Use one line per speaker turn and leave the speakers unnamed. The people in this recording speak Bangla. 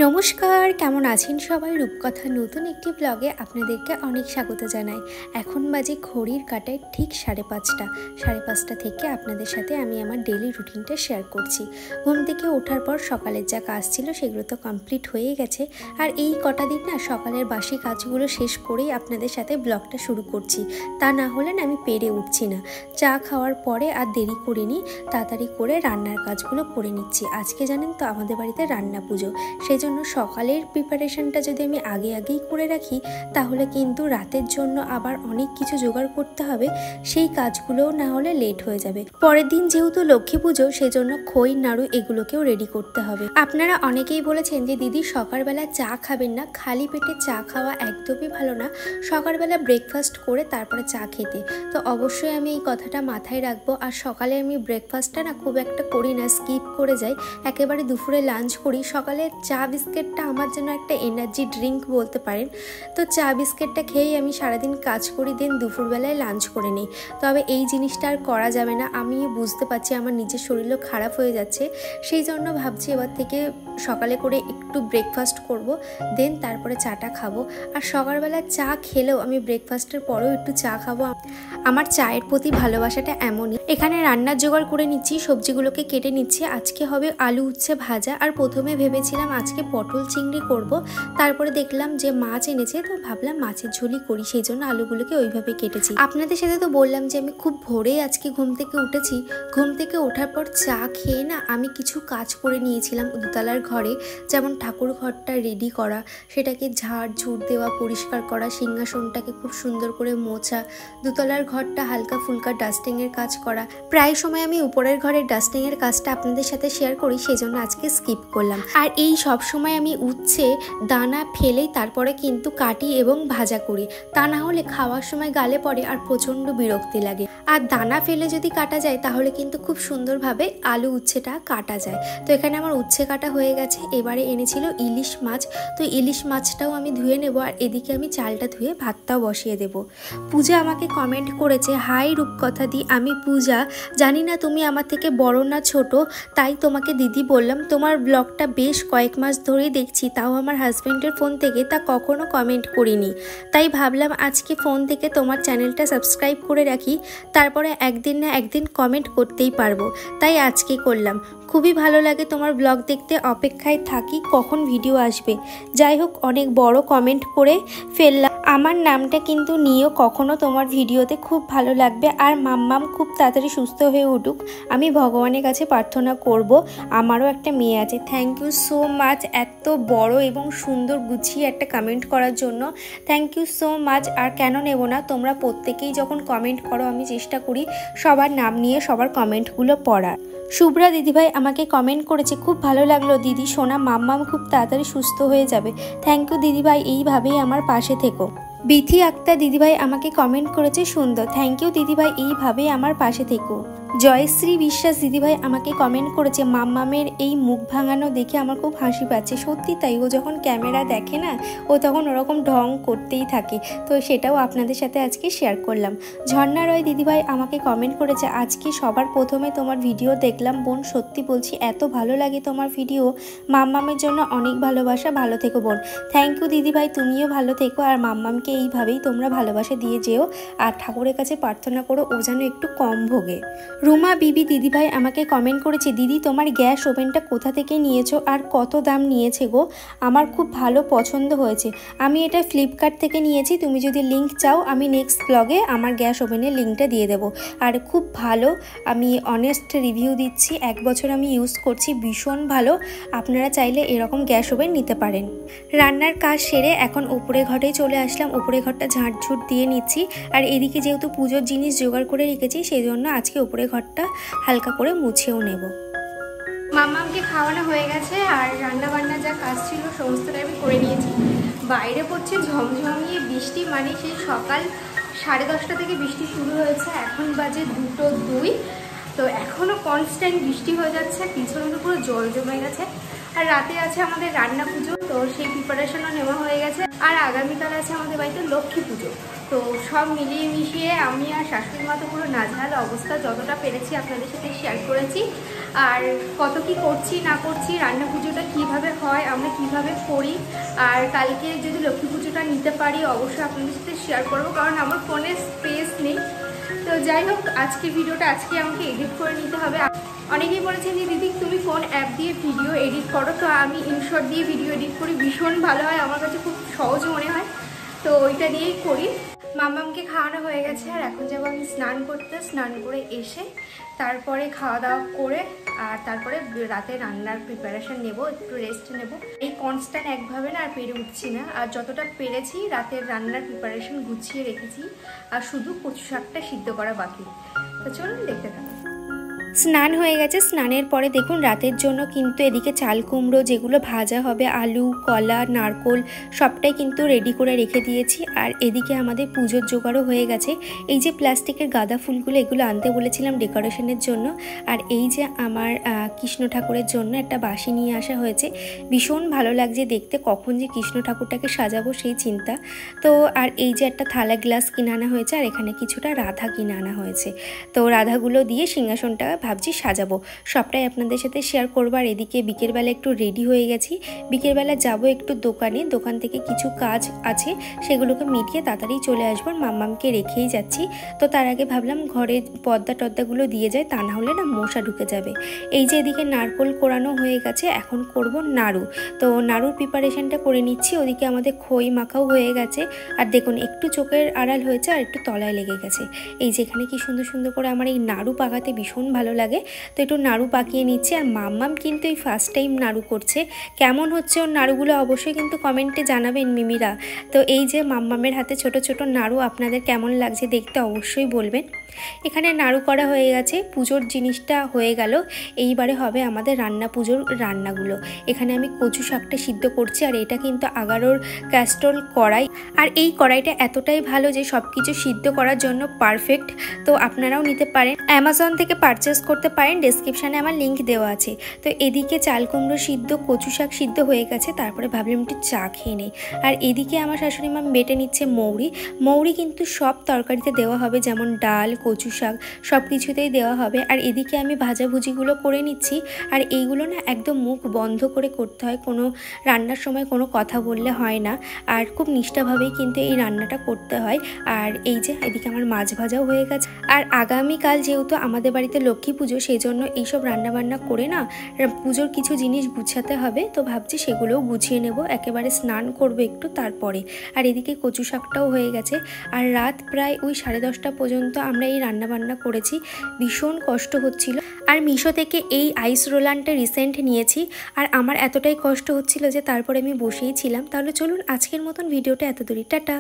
নমস্কার, কেমন আছেন সবাই? রূপকথা নতুন একটি ব্লগে আপনাদেরকে অনেক স্বাগত জানাই। এখন বাজে ঘড়ির কাঁটায় ঠিক 5:30 থেকে আপনাদের সাথে আমি আমার ডেইলি রুটিনটা শেয়ার করছি। ঘুম থেকে ওঠার পর সকালের যা কাজ ছিল সেগুলো তো কমপ্লিট হয়ে গেছে, আর এই কটা দিন না সকালের বাসি কাজগুলো শেষ করেই আপনাদের সাথে ব্লগটা শুরু করছি। তা না হলে না আমি পেরে উঠছি না। চা খাওয়ার পরে আর দেরি করিনি, তাড়াতাড়ি করে রান্নার কাজগুলো করে নিচ্ছি। আজকে জানেন তো আমাদের বাড়িতে রান্না পুজো, সেই জন্য সকালের প্রিপারেশনটা যদি আমি আগেই করে রাখি তাহলে কিন্তু রাতের জন্য আবার অনেক কিছু জোগাড় করতে হবে, সেই কাজগুলোও না হলে লেট হয়ে যাবে। পরের দিন যেহেতু লক্ষ্মী পুজো, সেজন্য খই নাড়ু এগুলোকেও রেডি করতে হবে। আপনারা অনেকেই বলেছেন যে দিদি সকালবেলা চা খাবেন না, খালি পেটে চা খাওয়া একদমই ভালো না, সকালবেলা ব্রেকফাস্ট করে তারপরে চা খেতে। তো অবশ্যই আমি এই কথাটা মাথায় রাখবো। আর সকালে আমি ব্রেকফাস্টটা না খুব একটা করি না, স্কিপ করে যাই, একেবারে দুপুরে লাঞ্চ করি। সকালে চা বিস্কিটটা আমার জন্য একটা এনার্জি ড্রিঙ্ক বলতে পারেন। তো চা বিস্কিটটা খেয়েই আমি সারাদিন কাজ করি, দেন দুপুরবেলায় লাঞ্চ করে নিই। তবে এই জিনিসটা আর করা যাবে না, আমি বুঝতে পারছি আমার নিজের শরীরও খারাপ হয়ে যাচ্ছে। সেই জন্য ভাবছি এবার থেকে সকালে করে একটু ব্রেকফাস্ট করব, দেন তারপরে চাটা খাবো। আর সকালবেলা চা খেলেও আমি ব্রেকফাস্টের পরেও একটু চা খাবো। আমার চায়ের প্রতি ভালোবাসাটা এমনই। এখানে রান্নার জোগাড় করে নিচ্ছি, সবজিগুলোকে কেটে নিচ্ছি। আজকে হবে আলু উচ্ছে ভাজা, আর প্রথমে ভেবেছিলাম আজকে পটল চিংড়ি করব, তারপরে দেখলাম যে মাছ এনেছে, তো ভাবলাম মাছের ঝোলই করি, সেই জন্য আলুগুলোকে ওইভাবে কেটেছি। আপনাদের সাথে তো বললাম যে আমি খুব ভোরে আজকে ঘুম থেকে উঠেছি। ঘুম থেকে ওঠার পর চা খেয়ে না আমি কিছু কাজ করে নিয়েছিলাম দোতলার ঘরে, যেমন ঠাকুর ঘরটা রেডি করা, সেটাকে ঝাড় ঝুড় দেওয়া, পরিষ্কার করা, সিংহাসনটাকে খুব সুন্দর করে মোছা, দোতলার ঘরটা হালকা ফুলকা ডাস্টিংয়ের কাজ করা। প্রায় সময় আমি উপরের ঘরের ডাস্টিংয়ের কাজটা আপনাদের সাথে শেয়ার করি, সেই জন্য আজকে স্কিপ করলাম। আর এই সব সময় আমি উচ্ছে দানা ফেলেই তারপরে কিন্তু কাটি এবং ভাজা করি, তা না হলে খাওয়ার সময় গালে পড়ে আর প্রচণ্ড বিরক্তি লাগে। আর দানা ফেলে যদি কাটা যায় তাহলে কিন্তু খুব সুন্দরভাবে আলু উচ্ছেটা কাটা যায়। তো এখানে আমার উচ্ছে কাটা হয়ে গেছে। এবারে এনেছিল ইলিশ মাছ, তো ইলিশ মাছটাও আমি ধুয়ে নেব, আর এদিকে আমি চালটা ধুয়ে ভাতটাও বসিয়ে দেব। পূজা আমাকে কমেন্ট করেছে, হাই রূপকথা দি, আমি পূজা, জানি না তুমি আমার থেকে বড় না ছোট, তাই তোমাকে দিদি বললাম। তোমার ব্লগটা বেশ কয়েক মাস ধরেই দেখছি, তাও আমার হাজব্যান্ডের ফোন থেকে তা কখনো কমেন্ট করিনি, তাই ভাবলাম আজকে ফোন থেকে তোমার চ্যানেলটা সাবস্ক্রাইব করে রাখি, তারপরে একদিন না একদিন কমেন্ট করতেই পারবো, তাই আজকে করলাম। খুবই ভালো লাগে তোমার ব্লগ দেখতে, অপেক্ষায় থাকি কখন ভিডিও আসবে। যাই হোক, অনেক বড় কমেন্ট করে ফেললাম। আমার নামটা কিন্তু নিও কখনো তোমার ভিডিওতে, খুব ভালো লাগবে। আর মাম্মাম খুব তাড়াতাড়ি সুস্থ হয়ে উঠুক, আমি ভগবানের কাছে প্রার্থনা করব। আমারও একটা মেয়ে আছে। থ্যাংক ইউ সো মাচ এত বড় এবং সুন্দর গুছিয়ে একটা কমেন্ট করার জন্য, থ্যাংক ইউ সো মাচ। আর কেন নেব না, তোমরা প্রত্যেকেই যখন কমেন্ট করো আমি চেষ্টা করি সবার নাম নিয়ে সবার কমেন্টগুলো পড়ার। শুভ্রা দিদিভাই আমাকে কমেন্ট করেছে, খুব ভালো লাগলো দিদি সোনা, মাম্মাম খুব তাড়াতাড়ি সুস্থ হয়ে যাবে। থ্যাংক ইউ দিদিভাই, এইভাবেই আমার পাশে থেকো। বিথি আক্তার দিদিভাই আমাকে কমেন্ট করেছে, সুন্দর, থ্যাংক ইউ দিদিভাই, এইভাবেই আমার পাশে থেকো। জয়শ্রী বিশ্বাস দিদিভাই আমাকে কমেন্ট করেছে, মাম্মামের এই মুখ ভাঙানো দেখে আমার খুব হাসি পাচ্ছে। সত্যি তাই, ও যখন ক্যামেরা দেখে না ও তখন ওরকম ঢং করতেই থাকে, তো সেটাও আপনাদের সাথে আজকে শেয়ার করলাম। ঝর্ণা রয় দিদিভাই আমাকে কমেন্ট করেছে, আজকে সবার প্রথমে তোমার ভিডিও দেখলাম বোন, সত্যি বলছি এত ভালো লাগে তোমার ভিডিও, মাম্মামের জন্য অনেক ভালোবাসা, ভালো থেকো বোন। থ্যাংক ইউ দিদিভাই, তুমিও ভালো থেকো, আর মাম্মামকে এইভাবেই তোমরা ভালোবাসা দিয়ে যেও, আর ঠাকুরের কাছে প্রার্থনা করো ও যেন একটু কম ভোগে। রুমা বিবি দিদিভাই আমাকে কমেন্ট করেছে, দিদি তোমার গ্যাস ওভেনটা কোথা থেকে নিয়েছো আর কত দাম নিয়েছে গো? আমার খুব ভালো পছন্দ হয়েছে, আমি এটা ফ্লিপকার্ট থেকে নিয়েছি, তুমি যদি লিঙ্ক চাও আমি নেক্সট ব্লগে আমার গ্যাস ওভেনের লিঙ্কটা দিয়ে দেবো। আর খুব ভালো, আমি অনেস্ট রিভিউ দিচ্ছি, 1 বছর আমি ইউজ করছি, ভীষণ ভালো। আপনারা চাইলে এরকম গ্যাস ওভেন নিতে পারেন। রান্নার কাজ সেরে এখন উপরে ঘরে চলে আসলাম, উপরে ঘরটা ঝাঁটঝুট দিয়ে নিচ্ছি। আর এদিকে যেহেতু পুজোর জিনিস জোগাড় করে রেখেছি, সেই জন্য আজকে উপরে ঘরটা হালকা করে মুছেও নেব। মাম্মামকে খাওয়ানো হয়ে গেছে, আর রান্না বান্না যা কাজ ছিল সমস্তটা আমি করে নিয়েছি। বাইরে পড়ছে ঝমঝমিয়ে বৃষ্টি, মানে সেই সকাল 10:30 থেকে বৃষ্টি শুরু হয়েছে, এখন বাজে 2:02, তো এখনও কনস্ট্যান্ট বৃষ্টি হয়ে যাচ্ছে, পিছনে পুরো জল জমে গেছে। আর রাতে আছে আমাদের রান্না পুজো, তো সেই প্রিপারেশনও নেওয়া হয়ে গেছে। আর আগামীকাল আছে আমাদের বাড়িতে লক্ষ্মী পুজো। তো সব মিলিয়ে মিশিয়ে আমি আর শাশুড়ি মা তো পুরো নাজেহাল অবস্থা, যতটা পেরেছি আপনাদের সাথে শেয়ার করেছি। আর কত কি করছি না করছি, রান্না পুজোটা কিভাবে হয়, আমরা কিভাবে করি, আর কালকে যদি লক্ষ্মী পুজোটা নিতে পারি অবশ্যই আপনাদের সাথে শেয়ার করবো, কারণ আমার ফোনে স্পেস নেই। তো যাই হোক, আজকের ভিডিওটা আজকে আমাকে এডিট করে নিতে হবে। অনেকেই বলেছেন যে দিদি তুমি কোন অ্যাপ দিয়ে ভিডিও এডিট করো, তো আমি ইনশট দিয়ে ভিডিও এডিট করি, ভীষণ ভালো হয়, আমার কাছে খুব সহজ মনে হয়, তো ওইটা দিয়েই করি। মাম্মামকে খাওয়ানো হয়ে গেছে, আর এখন যাবো আমি স্নান করতে। স্নান করে এসে তারপরে খাওয়া দাওয়া করে আর তারপরে রাতে রান্নার প্রিপারেশন নেব, একটু রেস্ট নেব। এই কনস্ট্যান্ট একভাবে না আর পেরে উঠছি না, আর যতটা পেরেছি রাতের রান্নার প্রিপারেশন গুছিয়ে রেখেছি, আর শুধু কচু শাকটা সিদ্ধ করা বাকি। তো চলুন দেখতে থাকুন। স্নান হয়ে গেছে, স্নানের পরে দেখুন রাতের জন্য কিন্তু এদিকে চাল কুমড়ো যেগুলো ভাজা হবে, আলু, কলা, নারকোল সবটাই কিন্তু রেডি করে রেখে দিয়েছি। আর এদিকে আমাদের পুজোর জোগাড়ও হয়ে গেছে। এই যে প্লাস্টিকের গাঁদা ফুলগুলো, এগুলো আনতে বলেছিলাম ডেকোরেশনের জন্য। আর এই যে আমার কৃষ্ণ ঠাকুরের জন্য একটা বাঁশি নিয়ে আসা হয়েছে, ভীষণ ভালো লাগছে দেখতে, কখন যে কৃষ্ণ ঠাকুরটাকে সাজাবো সেই চিন্তা। তো আর এই যে একটা থালা গ্লাস কিনে আনা হয়েছে, আর এখানে কিছুটা রাধা কিনে আনা হয়েছে। তো রাধাগুলো দিয়ে সিংহাসনটা ভাবছি সাজাবো, সবটাই আপনাদের সাথে শেয়ার করবো। আর এদিকে বিকেলবেলা একটু রেডি হয়ে গেছি, বিকেলবেলা যাব একটু দোকানে, দোকান থেকে কিছু কাজ আছে সেগুলোকে মিটিয়ে তাড়াতাড়ি চলে আসবো। মাম্মামকে রেখেই যাচ্ছি, তো তার আগে ভাবলাম ঘরের পর্দা টর্দাগুলো দিয়ে যায়, তা না হলে না মশা ঢুকে যাবে। এই যে এদিকে নারকোল কোরানো হয়ে গেছে, এখন করব নাড়ু। তো নাড়ুর প্রিপারেশনটা করে নিচ্ছি। ওদিকে আমাদের খই মাখাও হয়ে গেছে, আর দেখুন একটু চোখের আড়াল হয়েছে আর একটু তলায় লেগে গেছে। এই যেখানে কি সুন্দর সুন্দর করে আমার এই নাড়ু পাকাতে ভীষণ ভালো লাগে, তো একটু নাড়ু পাকিয়ে নিচ্ছি। আর মাম্মাম কিন্তু এই ফার্স্ট টাইম নাড়ু করছে, কেমন হচ্ছে ওর নাড়ুগুলো অবশ্যই কিন্তু কমেন্টে জানাবেন মিমিরা। তো এই যে মাম্মামের হাতে ছোট ছোট নাড়ু, আপনাদের কেমন লাগছে দেখতে অবশ্যই বলবেন। এখানে নাড়ু করা হয়ে গেছে, পুজোর জিনিসটা হয়ে গেল। এইবারে হবে আমাদের পুজোর রান্নাগুলো। এখানে আমি কচু শাকটা সিদ্ধ করছি, আর এটা কিন্তু 11 ক্যাস্ট্রল কড়াই, আর এই কড়াইটা এতটাই ভালো যে সব কিছু সিদ্ধ করার জন্য পারফেক্ট। তো আপনারাও নিতে পারেন, অ্যামাজন থেকে পারচেস করতে পারেন, ডেসক্রিপশানে আমার লিঙ্ক দেওয়া আছে। তো এদিকে চাল কুমড়ো সিদ্ধ, কচু শাক সিদ্ধ হয়ে গেছে, তারপরে ভাবলাম একটু চা খেয়ে নেই। আর এদিকে আমার শাশুড়ি মা বেটে নিচ্ছে মৌরি। মৌরি কিন্তু সব তরকারিতে দেওয়া হবে, যেমন ডাল, কচু শাক সব কিছুতেই দেওয়া হবে। আর এদিকে আমি ভাজাভুজিগুলো করে নিচ্ছি, আর এইগুলো না একদম মুখ বন্ধ করে করতে হয়, কোনো রান্নার সময় কোনো কথা বললে হয় না, আর খুব নিষ্ঠাভাবেই কিন্তু এই রান্নাটা করতে হয়। আর এই যে এদিকে আমার মাছ ভাজাও হয়ে গেছে। আর আগামীকাল যেহেতু আমাদের বাড়িতে লক্ষ্মী পুজো, সেই জন্য এইসব রান্নাবান্না করে না পুজোর কিছু জিনিস গুছাতে হবে, তো ভাবছি সেগুলোও গুছিয়ে নেব, একেবারে স্নান করবো একটু তারপরে। আর এদিকে কচু শাকটাও হয়ে গেছে। আর রাত প্রায় ওই 10:30 পর্যন্ত আমরা এই রান্নাবান্না করেছি, ভীষণ কষ্ট হচ্ছিল। আর মিশো থেকে এই আইস রোলানটা রিসেন্ট নিয়েছি, আর আমার এতটাই কষ্ট হচ্ছিল যে তারপরে আমি বসেই ছিলাম। তাহলে চলুন আজকের মতন ভিডিওটা এত দূরই, টাটা।